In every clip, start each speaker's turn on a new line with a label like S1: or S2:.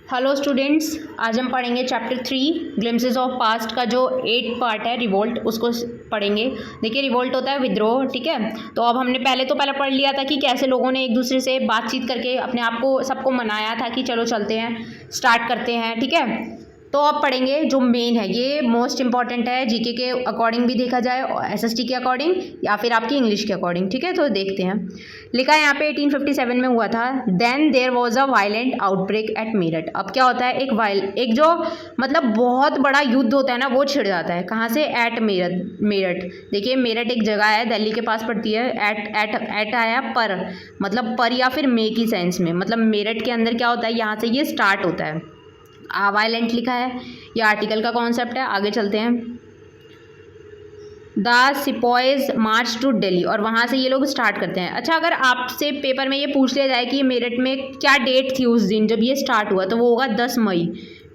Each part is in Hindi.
S1: हेलो स्टूडेंट्स, आज हम पढ़ेंगे चैप्टर 3 ग्लिम्सेस ऑफ पास्ट का जो 8 पार्ट है रिवोल्ट, उसको पढ़ेंगे। देखिए, रिवोल्ट होता है विद्रोह, ठीक है। तो अब हमने पहले पढ़ लिया था कि कैसे लोगों ने एक दूसरे से बातचीत करके अपने आप को सबको मनाया था कि चलो चलते हैं, स्टार्ट करते हैं, ठीक है। तो अब पढ़ेंगे जो मेन है, ये मोस्ट इंपॉर्टेंट है जीके के अकॉर्डिंग भी देखा जाए, एसएसटी के अकॉर्डिंग या फिर आपकी इंग्लिश के अकॉर्डिंग, ठीक है। तो देखते हैं, लिखा है यहाँ पे 1857 में हुआ था। Then there was a violent outbreak at Meerut. अब क्या होता है, एक जो मतलब बहुत बड़ा युद्ध होता है ना, वो छिड़ जाता है। कहाँ से? एट मेरठ। देखिए, मेरठ एक जगह है, दिल्ली के पास पड़ती है। एट आया पर, मतलब पर या फिर मे की सेंस में, मतलब मेरठ के अंदर क्या होता है, यहाँ से ये स्टार्ट होता है। वायलेंट लिखा है, ये आर्टिकल का कॉन्सेप्ट है। आगे चलते हैं। The sepoys March two Delhi, और वहाँ से ये लोग स्टार्ट करते हैं। अच्छा, अगर आपसे पेपर में ये पूछ लिया जाए कि मेरठ में क्या डेट थी उस दिन जब ये स्टार्ट हुआ, तो वो होगा 10 मई,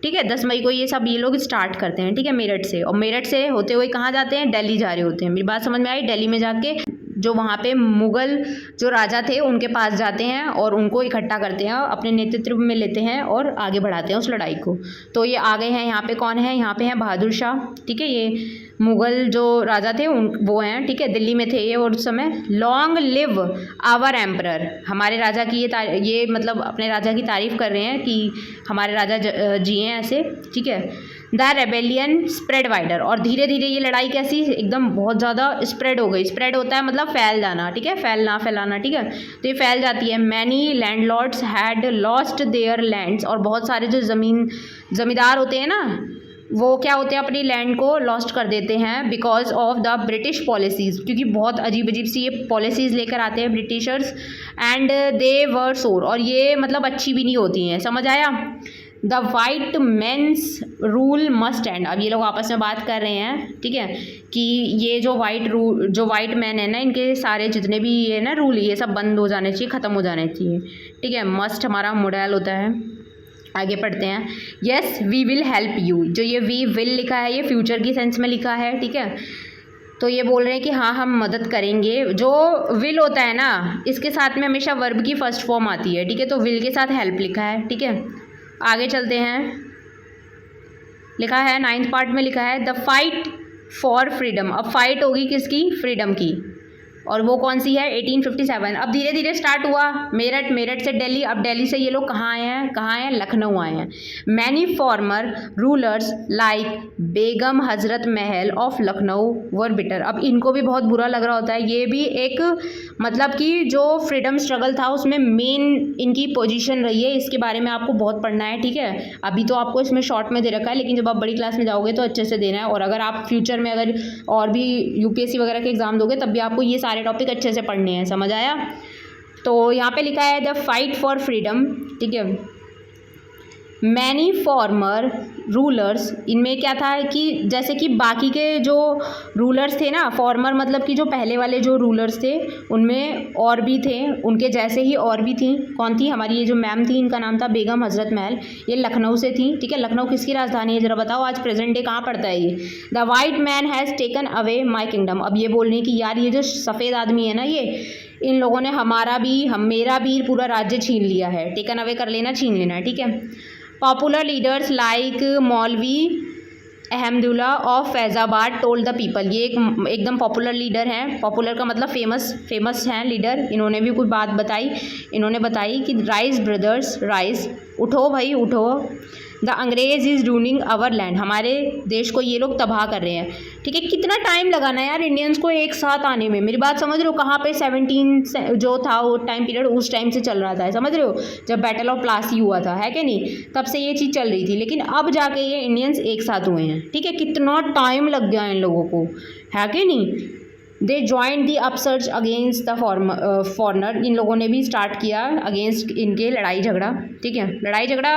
S1: ठीक है। 10 मई को ये लोग स्टार्ट करते हैं, ठीक है, मेरठ से। और मेरठ से होते हुए कहाँ जाते हैं? दिल्ली जा रहे होते हैं। मेरी बात समझ में आई? दिल्ली में जाके जो वहाँ पे मुग़ल जो राजा थे उनके पास जाते हैं और उनको इकट्ठा करते हैं, अपने नेतृत्व में लेते हैं और आगे बढ़ाते हैं उस लड़ाई को। तो ये आ गए हैं यहाँ पे, कौन है यहाँ पे? हैं बहादुर शाह, ठीक है। ये मुग़ल जो राजा थे वो हैं, ठीक है, दिल्ली में थे ये और उस समय। लॉन्ग लिव आवर एम्परर, हमारे राजा की ये मतलब अपने राजा की तारीफ़ कर रहे हैं कि हमारे राजा जिए हैं ऐसे, ठीक है। द रेबेलियन स्प्रेड वाइडर, और धीरे धीरे ये लड़ाई कैसी एकदम बहुत ज़्यादा स्प्रेड हो गई। स्प्रेड होता है मतलब फैल जाना, ठीक है, फैलाना, ठीक है। तो ये फैल जाती है। Many landlords had lost their lands, और बहुत सारे जो ज़मींदार होते हैं ना, वो क्या होते हैं, अपनी लैंड को लॉस्ट कर देते हैं because of the British policies, क्योंकि बहुत अजीब अजीब सी ये पॉलिसीज़ लेकर आते हैं ब्रिटिशर्स। एंड दे वर सोर, और ये मतलब अच्छी भी नहीं होती हैं, समझ आया। The white man's rule must end, अब ये लोग आपस में बात कर रहे हैं, ठीक है, कि ये जो वाइट मैन है ना, इनके सारे जितने भी ये ना रूल, ये सब बंद हो जाने चाहिए, ख़त्म हो जाने चाहिए, ठीक है। मस्ट हमारा मोडेल होता है। आगे पढ़ते हैं। Yes we will help you, जो ये वी विल लिखा है ये फ्यूचर की सेंस में लिखा है, ठीक है। तो ये बोल रहे हैं कि हाँ हम मदद करेंगे। जो विल होता है ना, इसके साथ में हमेशा वर्ब की फर्स्ट फॉर्म आती है, ठीक है। तो विल के साथ हेल्प लिखा है, ठीक है। आगे चलते हैं। लिखा है 9th पार्ट में लिखा है द फाइट फॉर फ्रीडम। अब फाइट होगी किसकी? फ्रीडम की, और वो कौन सी है? 1857। अब धीरे धीरे स्टार्ट हुआ मेरठ से दिल्ली। अब दिल्ली से ये लोग कहाँ आए हैं? लखनऊ आए हैं। Many farmer rulers like Begum Hazrat Mahal of Lucknow were bitter. अब इनको भी बहुत बुरा लग रहा होता है। ये भी एक मतलब कि जो फ्रीडम स्ट्रगल था उसमें मेन इनकी पोजीशन रही है, इसके बारे में आपको बहुत पढ़ना है, ठीक है। अभी तो आपको इसमें शॉर्ट में दे रखा है, लेकिन जब आप बड़ी क्लास में जाओगे तो अच्छे से देना है। और अगर आप फ्यूचर में अगर और भी यूपीएससी वगैरह के एग्जाम दोगे तब भी आपको ये सारे टॉपिक अच्छे से पढ़ने हैं, समझ आया। तो यहाँ पे लिखा है द फाइट फॉर फ्रीडम, ठीक है। मैनी फॉर्मर रूलर्स, इनमें क्या था कि जैसे कि बाकी के जो रूलर्स थे ना, फॉर्मर मतलब कि जो पहले वाले जो रूलर्स थे उनमें और भी थे, उनके जैसे ही और भी थी। कौन थी? हमारी ये जो मैम थी, इनका नाम था बेगम हजरत महल, ये लखनऊ से थी, ठीक है। लखनऊ किसकी राजधानी है जरा बताओ? आज प्रेजेंट डे कहाँ पड़ता है ये? The white man has taken away my kingdom. अब ये बोल रही है कि यार ये जो सफ़ेद आदमी है ना, ये इन लोगों ने मेरा भी पूरा राज्य छीन लिया है। टेकन अवे कर लेना, छीन लेना, ठीक है। पॉपुलर लीडर्स लाइक मौलवी Ahmadullah of Faizabad told the people, ये एकदम पॉपुलर लीडर हैं। पॉपुलर का मतलब फेमस हैं लीडर। इन्होंने भी कुछ बात बताई। इन्होंने बताई कि राइज ब्रदर्स राइज, उठो भाई उठो। द अंग्रेज इज़ रूलिंग आवर लैंड, हमारे देश को ये लोग तबाह कर रहे हैं, ठीक है। कितना टाइम लगाना है यार इंडियंस को एक साथ आने में, मेरी बात समझ रहे हो? कहाँ पे 17 जो था वो टाइम पीरियड, उस टाइम से चल रहा था, समझ रहे हो, जब बैटल ऑफ प्लासी हुआ था, है कि नहीं, तब से ये चीज़ चल रही थी। लेकिन अब जाके ये इंडियंस एक साथ हुए हैं, ठीक है। कितना टाइम लग गया इन लोगों को, है कि नहीं। They joined the upsurge against the foreigner, इन लोगों ने भी स्टार्ट किया अगेंस्ट इनके लड़ाई झगड़ा, ठीक है। लड़ाई झगड़ा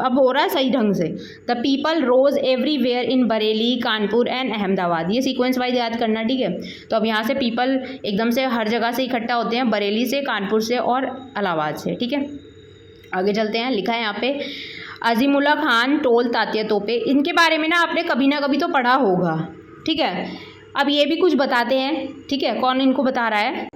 S1: अब हो रहा है सही ढंग से। The people rose everywhere in Bareilly, Kanpur and Ahmedabad, ये सीक्वेंस वाइज याद करना, ठीक है। तो अब यहाँ से पीपल एकदम से हर जगह से इकट्ठा होते हैं, बरेली से, कानपुर से और इलाहाबाद से, ठीक है। आगे चलते हैं। लिखा है यहाँ पे अजीमुल्ला खान टोल तात्या तोपे, इनके बारे में ना आपने कभी ना कभी तो पढ़ा होगा, ठीक है। अब ये भी कुछ बताते हैं, ठीक है। कौन इनको बता रहा है?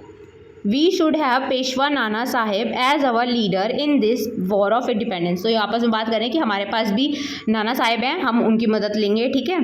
S1: We should have Peshwa Nana Saheb as our leader in this war of independence. तो ये आपस में बात कर रहे हैं कि हमारे पास भी नाना साहेब हैं, हम उनकी मदद लेंगे, ठीक है।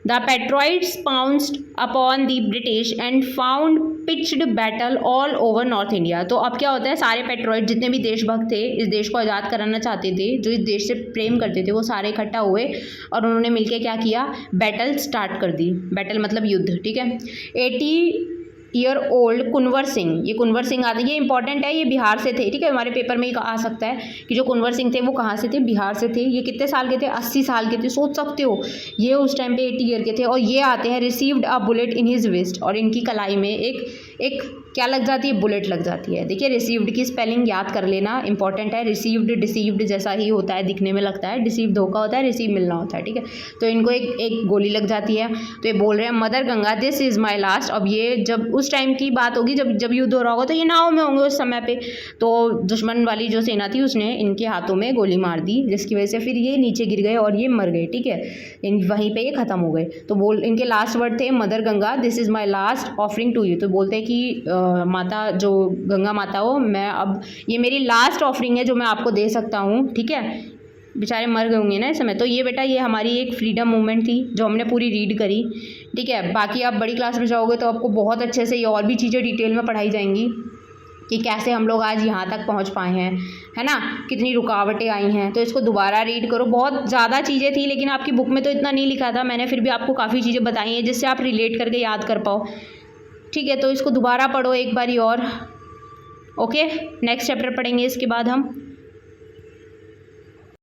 S1: The patriots pounced upon the British and found pitched battle all over north India. तो अब क्या होता है, सारे पेट्रॉइड जितने भी देशभक्त थे, इस देश को आज़ाद कराना चाहते थे, जो इस देश से प्रेम करते थे, वो सारे इकट्ठा हुए और उन्होंने मिलकर क्या किया, बैटल स्टार्ट कर दी। बैटल मतलब युद्ध, ठीक है। 80-ईयर ओल्ड कुंवर सिंह, ये कुंवर सिंह आते, ये इंपॉर्टेंट है, ये बिहार से थे, ठीक है। हमारे पेपर में ये आ सकता है कि जो कुंवर सिंह थे वो कहाँ से थे, बिहार से थे। ये कितने साल के थे, 80 साल के थे, सोच सकते हो। ये उस टाइम पे 80 ईयर के थे और ये आते हैं received a bullet in his waist, और इनकी कलाई में एक क्या लग जाती है, बुलेट लग जाती है। देखिए रिसीव्ड की स्पेलिंग याद कर लेना, इंपॉर्टेंट है। रिसीव्ड डिसीव्ड जैसा ही होता है, दिखने में लगता है, डिसीव धोखा होता है, रिसीव मिलना होता है, ठीक है। तो इनको एक गोली लग जाती है। तो ये बोल रहे हैं mother Ganga this is my last. अब ये जब उस टाइम की बात होगी जब युद्ध हो रहा होगा, तो ये नाव में होंगे उस समय पे। तो दुश्मन वाली जो सेना थी उसने इनके हाथों में गोली मार दी, जिसकी वजह से फिर ये नीचे गिर गए और ये मर गए, ठीक है। वहीं पे ये ख़त्म हो गए। तो इनके लास्ट वर्ड थे mother Ganga this is my last offering to you. तो बोलते हैं कि माता, जो गंगा माता हो, मैं अब ये मेरी लास्ट ऑफरिंग है जो मैं आपको दे सकता हूँ, ठीक है। बेचारे मर गए होंगे ना इस समय। तो ये बेटा ये हमारी एक फ्रीडम मूवमेंट थी जो हमने पूरी रीड करी, ठीक है। बाकी आप बड़ी क्लास में जाओगे तो आपको बहुत अच्छे से ये और भी चीज़ें डिटेल में पढ़ाई जाएंगी कि कैसे हम लोग आज यहाँ तक पहुँच पाए हैं, है ना, कितनी रुकावटें आई हैं। तो इसको दोबारा रीड करो। बहुत ज़्यादा चीज़ें थी लेकिन आपकी बुक में तो इतना नहीं लिखा था, मैंने फिर भी आपको काफ़ी चीज़ें बताई हैं जिससे आप रिलेट करके याद कर पाओ, ठीक है। तो इसको दोबारा पढ़ो एक बारी और। ओके, नेक्स्ट चैप्टर पढ़ेंगे इसके बाद हम।